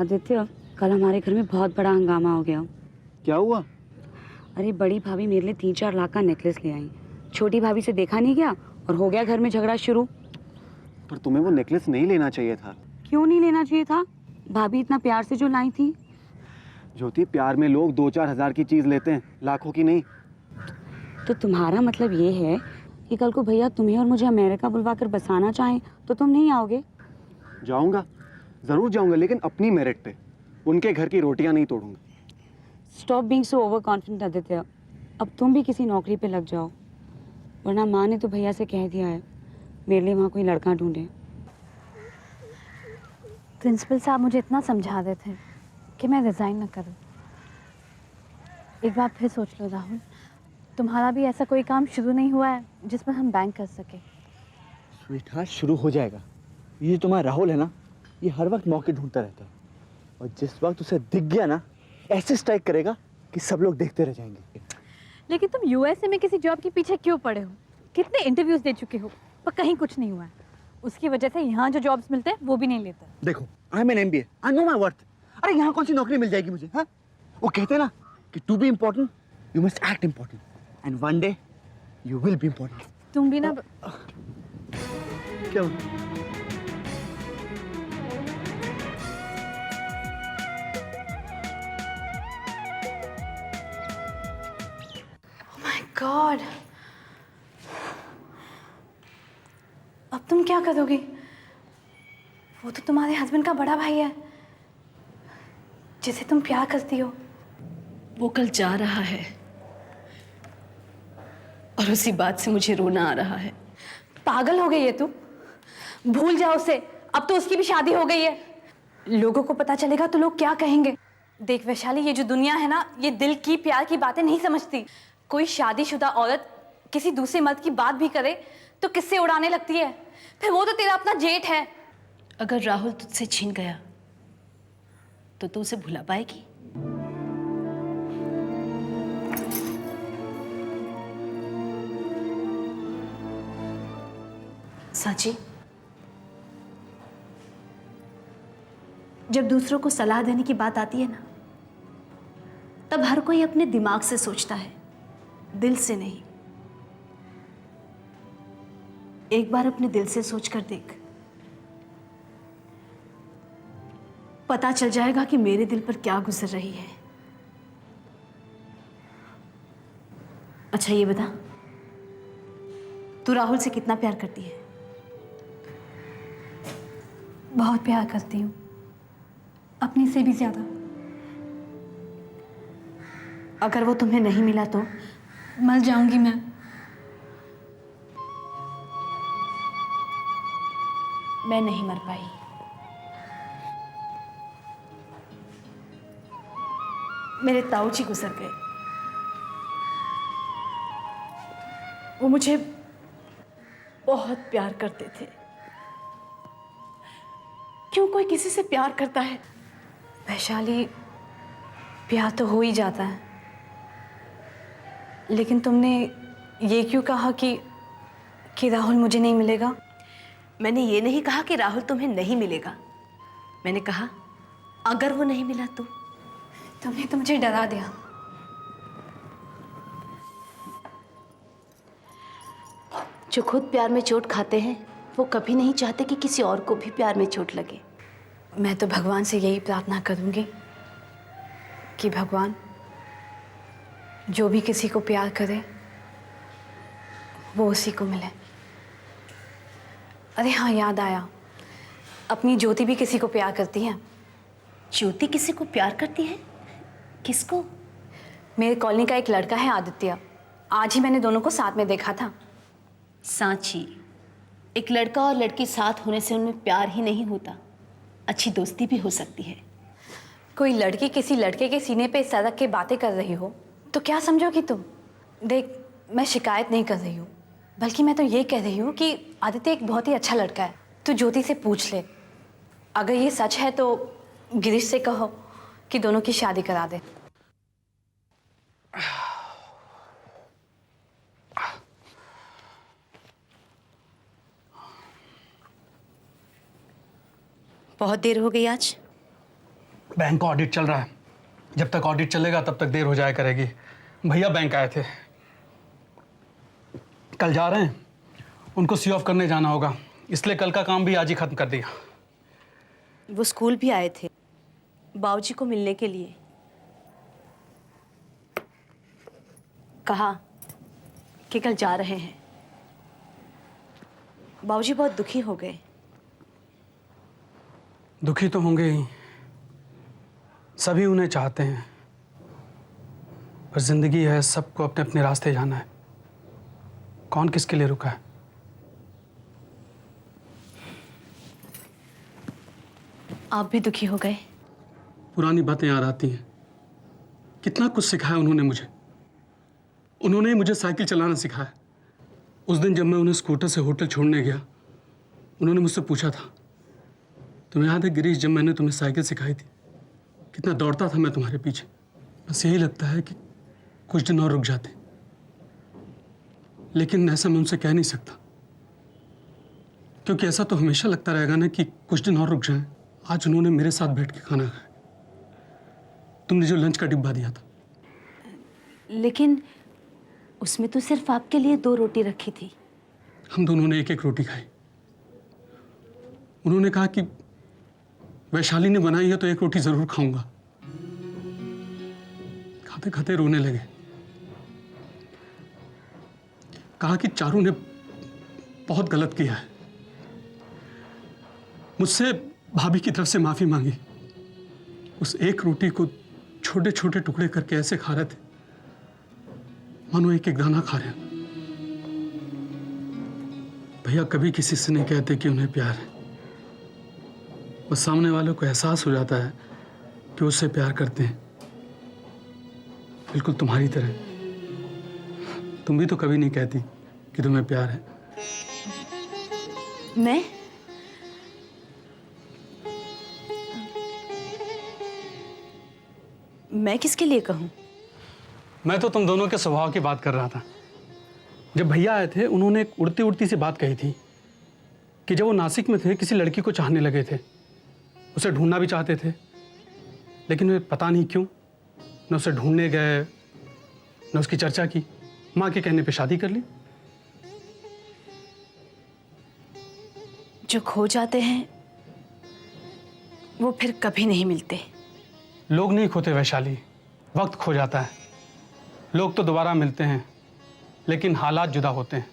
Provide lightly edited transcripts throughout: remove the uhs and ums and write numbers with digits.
आदित्य, कल हमारे घर में बहुत बड़ा हंगामा हो गया। क्या हुआ? अरे बड़ी भाभी मेरे लिए 3-4 लाख का नेकलेस ले आई। छोटी भाभी से देखा नहीं गया और हो गया घर में झगड़ा शुरू। पर तुम्हें वो नेकलेस नहीं लेना चाहिए था। क्यों नहीं लेना चाहिए था? भाभी इतना प्यार से जो लाई थी। ज्योति, प्यार में लोग 2-4 हजार की चीज लेते हैं, लाखों की नहीं। तो तुम्हारा मतलब ये है कि कल को भैया तुम्हें और मुझे अमेरिका बुलवा कर बसाना चाहें तो तुम नहीं आओगे? जाऊंगा, जरूर जाऊंगा, लेकिन अपनी मेरिट पे। उनके घर की रोटियां नहीं तोड़ूंगा। Stop being so over confident Aditya. अब तुम भी किसी नौकरी पे लग जाओ, वरना माँ ने तो भैया से कह दिया है मेरे लिए वहाँ कोई लड़का ढूंढे। प्रिंसिपल साहब मुझे इतना समझा रहे थे कि मैं रिज़ाइन न करूं। एक बार फिर सोच लो राहुल, तुम्हारा भी ऐसा कोई काम शुरू नहीं हुआ है जिस पर हम बैंक कर सके। स्वीटहार्ट, शुरू हो जाएगा। ये तुम्हारा राहुल है ना, ये हर वक्त मौके ढूंढता रहता है, और जिस वक्त उसे दिख गया ना, ऐसे स्ट्राइक करेगा कि सब लोग देखते रह जाएंगे। लेकिन तुम यूएसए में किसी जॉब के पीछे क्यों पड़े हो? कितने इंटरव्यूज दे चुके हो पर कहीं कुछ नहीं हुआ है। उसकी वजह से यहाँ जो जॉब्स मिलते हैं वो भी नहीं लेते। देखो, I am an MBA, I know my worth. अरे यहाँ कौन सी नौकरी मिल जाएगी मुझे? हाँ, वो कहते हैं ना कि to be important you must act important, and one day you will be important. तुम भी ना क्या? गॉड, अब तुम क्या करोगी? वो तो तुम्हारे हस्बैंड का बड़ा भाई है जिसे तुम प्यार करती हो। वो कल जा रहा है और उसी बात से मुझे रोना आ रहा है। पागल हो गई है तू? भूल जाओ उसे, अब तो उसकी भी शादी हो गई है। लोगों को पता चलेगा तो लोग क्या कहेंगे? देख वैशाली, ये जो दुनिया है ना, ये दिल की प्यार की बातें नहीं समझती। कोई शादीशुदा औरत किसी दूसरे मर्द की बात भी करे तो किससे उड़ाने लगती है। फिर वो तो तेरा अपना जेठ है। अगर राहुल तुझसे छीन गया तो तू उसे भुला पाएगी? सांची, जब दूसरों को सलाह देने की बात आती है ना, तब हर कोई अपने दिमाग से सोचता है, दिल से नहीं। एक बार अपने दिल से सोच कर देख, पता चल जाएगा कि मेरे दिल पर क्या गुजर रही है। अच्छा ये बता, तू राहुल से कितना प्यार करती है? बहुत प्यार करती हूँ, अपने से भी ज्यादा। अगर वो तुम्हें नहीं मिला तो? मर जाऊंगी मैं। मैं नहीं मर पाई। मेरे ताऊ जी गुजर गए। वो मुझे बहुत प्यार करते थे। क्यों कोई किसी से प्यार करता है? वैशाली, प्यार तो हो ही जाता है, लेकिन तुमने ये क्यों कहा कि राहुल मुझे नहीं मिलेगा? मैंने ये नहीं कहा कि राहुल तुम्हें नहीं मिलेगा। मैंने कहा अगर वो नहीं मिला तो। तुमने तो मुझे डरा दिया। जो खुद प्यार में चोट खाते हैं वो कभी नहीं चाहते कि किसी और को भी प्यार में चोट लगे। मैं तो भगवान से यही प्रार्थना करूंगी कि भगवान जो भी किसी को प्यार करे वो उसी को मिले। अरे हाँ, याद आया, अपनी ज्योति भी किसी को प्यार करती है। ज्योति किसी को प्यार करती है? किसको? मेरे कॉलोनी का एक लड़का है आदित्य, आज ही मैंने दोनों को साथ में देखा था। सांची, एक लड़का और लड़की साथ होने से उनमें प्यार ही नहीं होता, अच्छी दोस्ती भी हो सकती है। कोई लड़की किसी लड़के के सीने पे सर रख के बातें कर रही हो तो क्या समझोगी तुम? देख, मैं शिकायत नहीं कर रही हूँ, बल्कि मैं तो ये कह रही हूँ कि आदित्य एक बहुत ही अच्छा लड़का है। तू ज्योति से पूछ ले, अगर ये सच है तो गिरीश से कहो कि दोनों की शादी करा दे। बहुत देर हो गई आज। बैंक का ऑडिट चल रहा है। जब तक ऑडिट चलेगा तब तक देर हो जाया करेगी। भैया बैंक आए थे, कल जा रहे हैं, उनको सी ऑफ करने जाना होगा, इसलिए कल का काम भी आज ही खत्म कर दिया। वो स्कूल भी आए थे बाबूजी को मिलने के लिए। कहा कि कल जा रहे हैं। बाबूजी बहुत दुखी हो गए। दुखी तो होंगे ही, सभी उन्हें चाहते हैं, पर जिंदगी है, सबको अपने अपने रास्ते जाना है। कौन किसके लिए रुका है? आप भी दुखी हो गए? पुरानी बातें याद आती हैं। कितना कुछ सिखाया उन्होंने मुझे। उन्होंने ही मुझे साइकिल चलाना सिखाया। उस दिन जब मैं उन्हें स्कूटर से होटल छोड़ने गया, उन्होंने मुझसे पूछा था, तुम्हें याद है गिरीश, जब मैंने तुम्हें साइकिल सिखाई थी कितना दौड़ता था मैं तुम्हारे पीछे। बस यही लगता है कि कुछ दिन और रुक जाते, लेकिन ऐसा मैं उनसे कह नहीं सकता, क्योंकि ऐसा तो हमेशा लगता रहेगा ना कि कुछ दिन और रुक जाएं। आज उन्होंने मेरे साथ बैठ के खाना खाया, तुमने जो लंच का डिब्बा दिया था। लेकिन उसमें तो सिर्फ आपके लिए 2 रोटी रखी थी। हम दोनों ने एक एक रोटी खाई। उन्होंने कहा कि वैशाली ने बनाई है तो एक रोटी जरूर खाऊंगा। खाते खाते रोने लगे। कहा कि चारू ने बहुत गलत किया है। मुझसे भाभी की तरफ से माफी मांगी। उस एक रोटी को छोटे छोटे टुकड़े करके ऐसे खा रहे थे मानो एक एक दाना खा रहे हैं। भैया कभी किसी से नहीं कहते कि उन्हें प्यार है, बस सामने वालों को एहसास हो जाता है कि उससे प्यार करते हैं, बिल्कुल तुम्हारी तरह। तुम भी तो कभी नहीं कहती कि तुम्हें प्यार है। मैं किसके लिए कहूं? मैं तो तुम दोनों के स्वभाव की बात कर रहा था। जब भैया आए थे उन्होंने एक उड़ती उड़ती सी बात कही थी कि जब वो नासिक में थे किसी लड़की को चाहने लगे थे, उसे ढूंढना भी चाहते थे, लेकिन वे पता नहीं क्यों न उसे ढूंढने गए न उसकी चर्चा की। माँ के कहने पे शादी कर ली। जो खो जाते हैं वो फिर कभी नहीं मिलते। लोग नहीं खोते वैशाली, वक्त खो जाता है। लोग तो दोबारा मिलते हैं, लेकिन हालात जुदा होते हैं।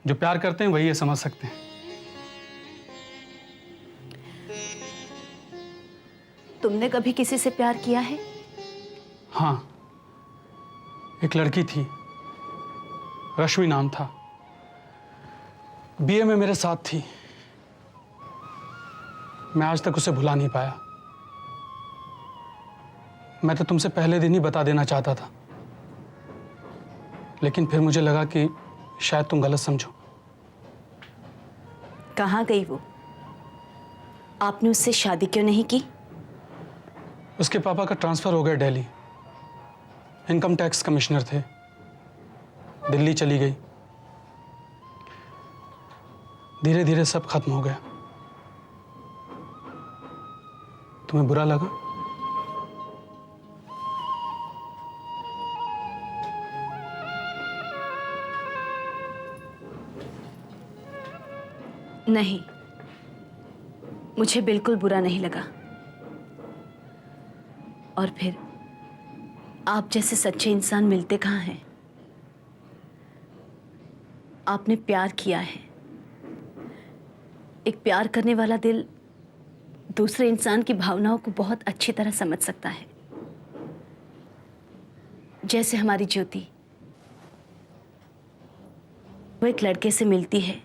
जो प्यार करते हैं वही ये समझ सकते हैं। तुमने कभी किसी से प्यार किया है? हाँ, एक लड़की थी, रश्मि नाम था। बीए में मेरे साथ थी। मैं आज तक उसे भुला नहीं पाया। मैं तो तुमसे पहले दिन ही बता देना चाहता था, लेकिन फिर मुझे लगा कि शायद तुम गलत समझो। कहाँ गई वो? आपने उससे शादी क्यों नहीं की? उसके पापा का ट्रांसफर हो गया दिल्ली। इनकम टैक्स कमिश्नर थे, दिल्ली चली गई। धीरे धीरे सब खत्म हो गया। तुम्हें बुरा लगा? नहीं, मुझे बिल्कुल बुरा नहीं लगा। और फिर आप जैसे सच्चे इंसान मिलते कहाँ हैं? आपने प्यार किया है। एक प्यार करने वाला दिल दूसरे इंसान की भावनाओं को बहुत अच्छी तरह समझ सकता है। जैसे हमारी ज्योति, वो एक लड़के से मिलती है,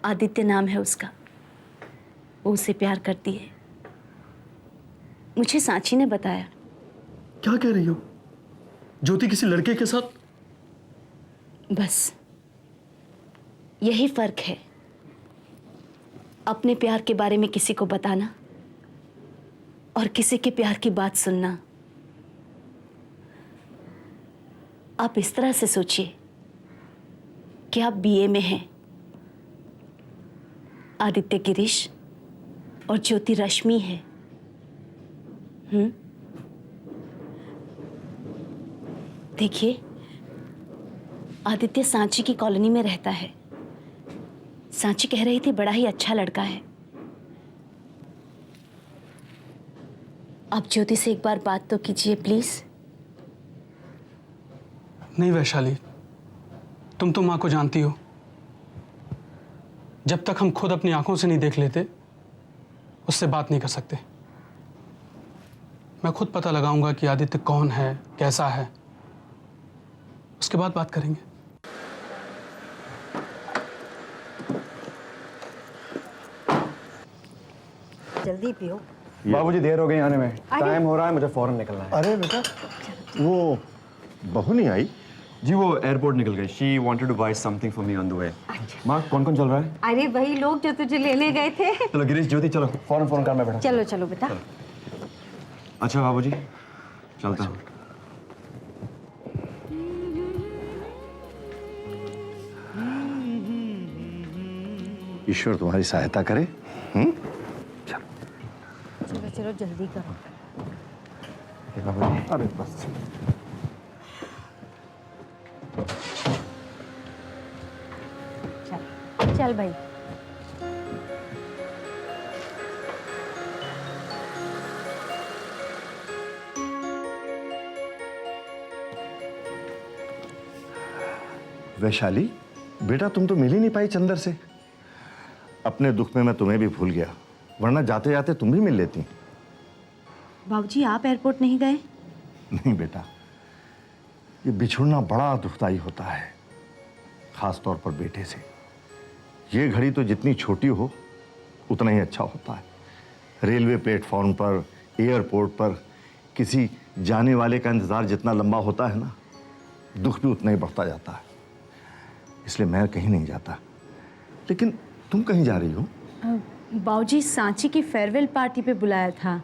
आदित्य नाम है उसका। वो उससे प्यार करती है। मुझे सांची ने बताया। क्या कह रही हो? ज्योति किसी लड़के के साथ? बस यही फर्क है, अपने प्यार के बारे में किसी को बताना और किसी के प्यार की बात सुनना। आप इस तरह से सोचिए कि आप बीए में हैं, आदित्य गिरीश और ज्योति रश्मि है। देखिए, आदित्य सांची की कॉलोनी में रहता है। सांची कह रही थी बड़ा ही अच्छा लड़का है। आप ज्योति से एक बार बात तो कीजिए प्लीज। नहीं वैशाली, तुम तो माँ को जानती हो। जब तक हम खुद अपनी आंखों से नहीं देख लेते, उससे बात नहीं कर सकते। मैं खुद पता लगाऊंगा कि आदित्य कौन है, कैसा है, उसके बाद बात करेंगे। जल्दी पियो। बाबूजी देर हो गई आने में, टाइम हो रहा है, मुझे फौरन निकलना है। अरे बेटा, वो बहू नहीं आई? जी वो एयरपोर्ट निकल गई। She wanted to buy something for me on the way. माँ कौन कौन चल रहा है? अरे वही लोग जो तुझे लेने गए थे। चलो गिरीश, ज्योति चलो, फौरन कार में बैठो। चलो चलो बेटा। अच्छा बाबूजी, चलता हूँ। ईश्वर तुम्हारी सहायता करे। चलो चलो जल्दी करो। बाबूजी अरे बस, चल भाई। वैशाली बेटा, तुम तो मिल ही नहीं पाई चंदर से। अपने दुख में मैं तुम्हें भी भूल गया, वरना जाते जाते तुम भी मिल लेती। बाबूजी, आप एयरपोर्ट नहीं गए? नहीं बेटा, ये बिछुड़ना बड़ा दुखदाई होता है, खास तौर पर बेटे से। ये घड़ी तो जितनी छोटी हो उतना ही अच्छा होता है। रेलवे प्लेटफॉर्म पर, एयरपोर्ट पर किसी जाने वाले का इंतजार जितना लंबा होता है ना, दुख भी उतना ही बढ़ता जाता है। इसलिए मैं कहीं नहीं जाता। लेकिन तुम कहीं जा रही हो? बाबूजी, सांची की फेयरवेल पार्टी पे बुलाया था,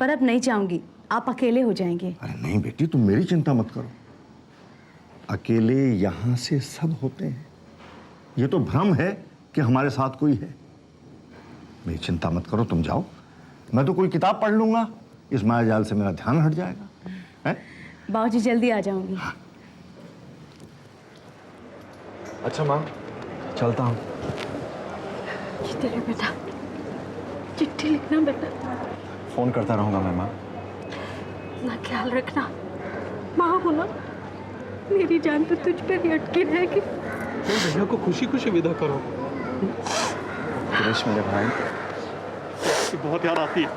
पर अब नहीं जाऊंगी। आप अकेले हो जाएंगे। अरे नहीं बेटी, तुम मेरी चिंता मत करो। अकेले यहाँ से सब होते हैं। ये तो भ्रम है कि हमारे साथ कोई है। मेरी चिंता मत करो, तुम जाओ। मैं तो कोई किताब पढ़ लूंगा, इस माया जाल से मेरा ध्यान हट जाएगा। है? बाबूजी, जल्दी आ जाऊंगी। अच्छा माँ, चलता हूँ। चिट्ठी लिख बेटा, चिट्ठी लिखना बेटा। फोन करता रहूंगा मैं माँ। ना ख्याल रखना, माँ हो ना, मेरी जान तो तुझ पे ही अटकी रहेगी। तुम भैया को खुशी खुशी विदा करो। गिरीश मेरे भाई, कि बहुत याद आती है।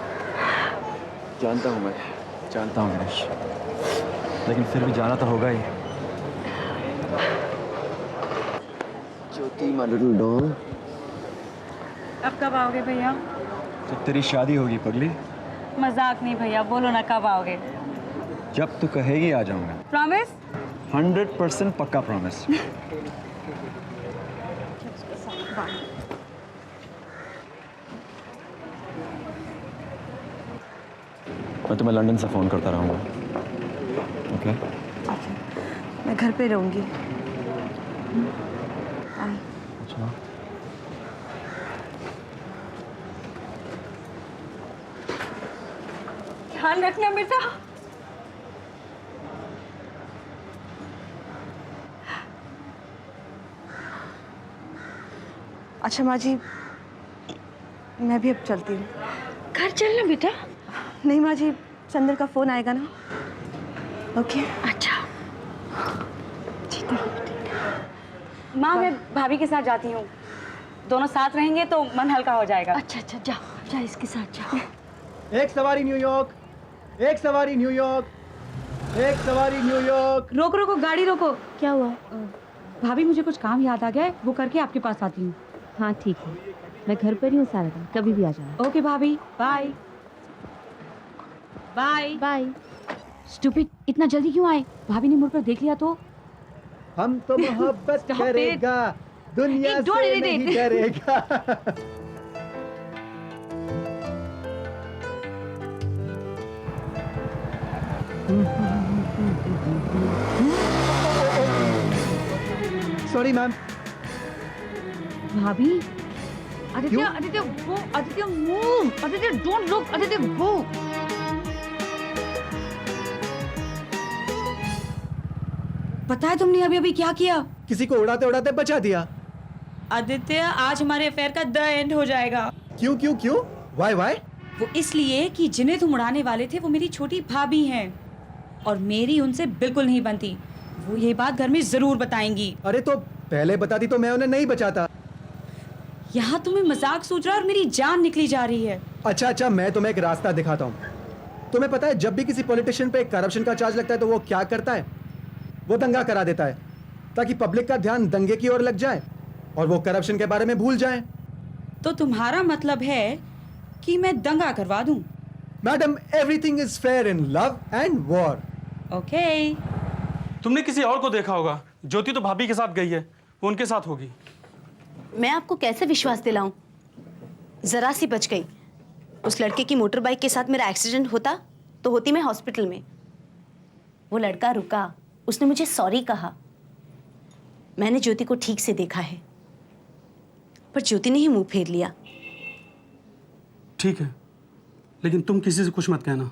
जानता हूँ मैं, जानता हूँ गिरीश, लेकिन फिर भी जाना तो होगा ही। ज्योति माय लिटिल डॉल, अब कब आओगे भैया? जब तेरी शादी होगी पगली। मजाक नहीं भैया, बोलो ना कब आओगे? जब तू कहेगी आ जाऊंगा। प्रॉमिस? 100% पक्का प्रॉमिस। मैं तुम्हें लंदन से फोन करता रहूंगा। ओके? मैं घर पे रहूंगी। अच्छा। ध्यान रखना बेटा। अच्छा माँ जी, मैं भी अब चलती हूँ। घर चलना बेटा। नहीं माँ जी, चंदर का फोन आएगा ना। ओके। अच्छा, माँ मैं भाभी के साथ जाती हूँ, दोनों साथ रहेंगे तो मन हल्का हो जाएगा। अच्छा अच्छा, जाओ जाओ, इसके साथ जाओ। एक सवारी न्यूयॉर्क, एक सवारी न्यूयॉर्क, एक सवारी न्यूयॉर्क। रोको रोको, गाड़ी रोको। क्या हुआ? भाभी मुझे कुछ काम याद आ गया है, वो करके आपके पास आती हूँ। हाँ ठीक है, मैं घर पर ही हूँ सारा दिन, कभी भी आ जाना। ओके भाभी, बाय बाय बाय। स्टूपिड, इतना जल्दी क्यों आए? भाभी ने मुड़ कर देख लिया तो? हम तो मोहब्बत Stop it. करेगा, दुनिया Don't से irritate. नहीं डरेगा। Sorry ma'am. भाभी, Aditya Aditya go, Aditya move, Aditya don't look, Aditya go. पता है तुमने अभी अभी क्या किया? किसी को उड़ाते उड़ाते बचा दिया। आदित्य, आज हमारे अफेयर का द एंड हो जाएगा। क्यों क्यों क्यों? Why why? वो इसलिए कि जिन्हें तुम उड़ाने वाले थे वो मेरी छोटी भाभी हैं और मेरी उनसे बिल्कुल नहीं बनती। वो ये बात घर में जरूर बताएंगी। अरे तो पहले बताती तो मैं उन्हें नहीं बचाता। यहाँ तुम्हें मजाक सूझ रहा है और मेरी जान निकली जा रही है। अच्छा, मैं तुम्हें एक रास्ता दिखाता हूँ। तुम्हें पता है जब भी किसी पॉलिटिशियन पे करप्शन का चार्ज लगता है तो वो क्या करता है? वो दंगा करा देता है ताकि पब्लिक का ध्यान दंगे की ओर लग जाए और वो करप्शन के बारे में भूल जाएं। तो तुम्हारा मतलब है कि मैं दंगा करवा दूं? Madam, everything is fair in love and war. Okay. तुमने किसी और को देखा होगा। ज्योति तो भाभी के साथ गई है, वो उनके साथ होगी। मैं आपको कैसे विश्वास दिलाऊं? जरा सी बच गई। उस लड़के की मोटर बाइक के साथ मेरा एक्सीडेंट होता तो होती मैं हॉस्पिटल में। वो लड़का रुका, उसने मुझे सॉरी कहा। मैंने ज्योति को ठीक से देखा है, पर ज्योति ने ही मुंह फेर लिया। ठीक है, लेकिन तुम किसी से कुछ मत कहना।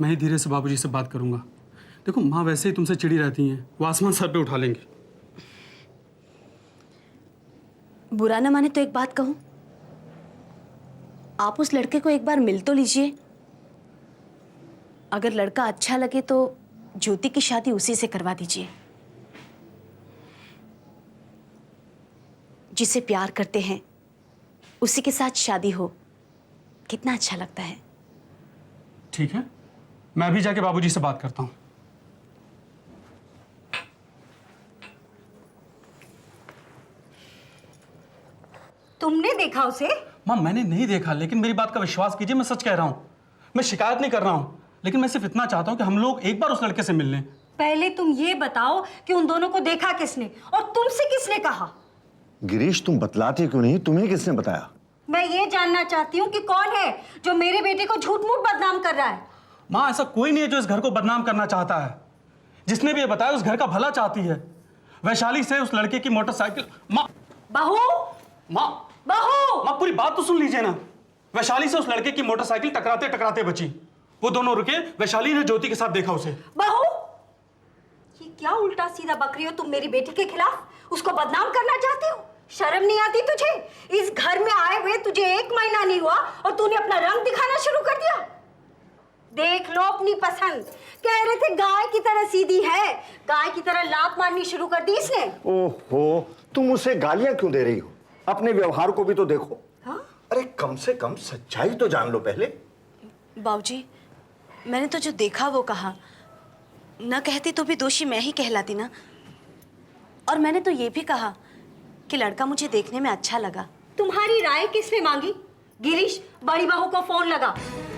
मैं ही धीरे से बाबूजी से बात करूंगा। देखो, माँ वैसे ही तुमसे चिड़ी रहती हैं, वो आसमान सर पे उठा लेंगे। बुरा न माने तो एक बात कहूं, आप उस लड़के को एक बार मिल तो लीजिए। अगर लड़का अच्छा लगे तो ज्योति की शादी उसी से करवा दीजिए। जिसे प्यार करते हैं उसी के साथ शादी हो, कितना अच्छा लगता है। ठीक है, मैं भी जाके बाबूजी से बात करता हूँ। तुमने देखा उसे? माँ, मैंने नहीं देखा, लेकिन मेरी बात का विश्वास कीजिए, मैं सच कह रहा हूँ। मैं शिकायत नहीं कर रहा हूँ, लेकिन मैं सिर्फ इतना चाहता हूँ कि हम लोग एक बार उस लड़के से मिल लें। पहले तुम ये बताओ कि उन दोनों को देखा किसने और तुमसे किसने कहा? गिरीश, तुम बतलाती क्यों नहीं? तुम्हें किसने बताया? मैं ये जानना चाहती हूँ कि कौन है जो मेरे बेटे को झूठ मूठ बदनाम कर रहा है। माँ, ऐसा कोई नहीं है जो इस घर को बदनाम करना चाहता है। जिसने भी ये बताया उस घर का भला चाहती है। वैशाली से उस लड़के की मोटरसाइकिल। माँ, बहू, माँ, बहू, माँ, पूरी बात तो सुन लीजिए ना। वैशाली से उस लड़के की मोटरसाइकिल टकराते टकराते बची। वो दोनों रुके, वैशाली ने ज्योति के साथ देखा उसे। बहू, ये क्या उल्टा सीधा बक रही हो तुम मेरी बेटी के खिलाफ? उसको बदनाम करना चाहती हो? शर्म नहीं आती तुझे? इस घर में आए हुए तुझे 1 महीना नहीं हुआ और तूने अपना रंग दिखाना शुरू कर दिया। देख लो अपनी पसंद। कह रहे थे गाय की तरह सीधी है, गाय की तरह लात मारनी शुरू कर दी इसने। ओहो, तुम उसे गालियां क्यों दे रही हो? अपने व्यवहार को भी तो देखो। हाँ? अरे कम से कम सच्चाई तो जान लो पहले। बाबूजी, मैंने तो जो देखा वो कहा। न कहती तो भी दोषी मैं ही कहलाती ना। और मैंने तो ये भी कहा कि लड़का मुझे देखने में अच्छा लगा। तुम्हारी राय किसने मांगी? गिरीश, बड़ी बहू को फोन लगा।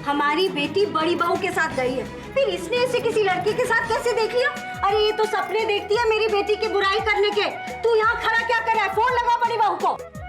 हमारी बेटी बड़ी बहू के साथ गई है। फिर इसने इसे किसी लड़के के साथ कैसे देख लिया? अरे ये तो सपने देखती है मेरी बेटी की बुराई करने के। तू यहाँ खड़ा क्या कर रहा है? फोन लगा बड़ी बहू को।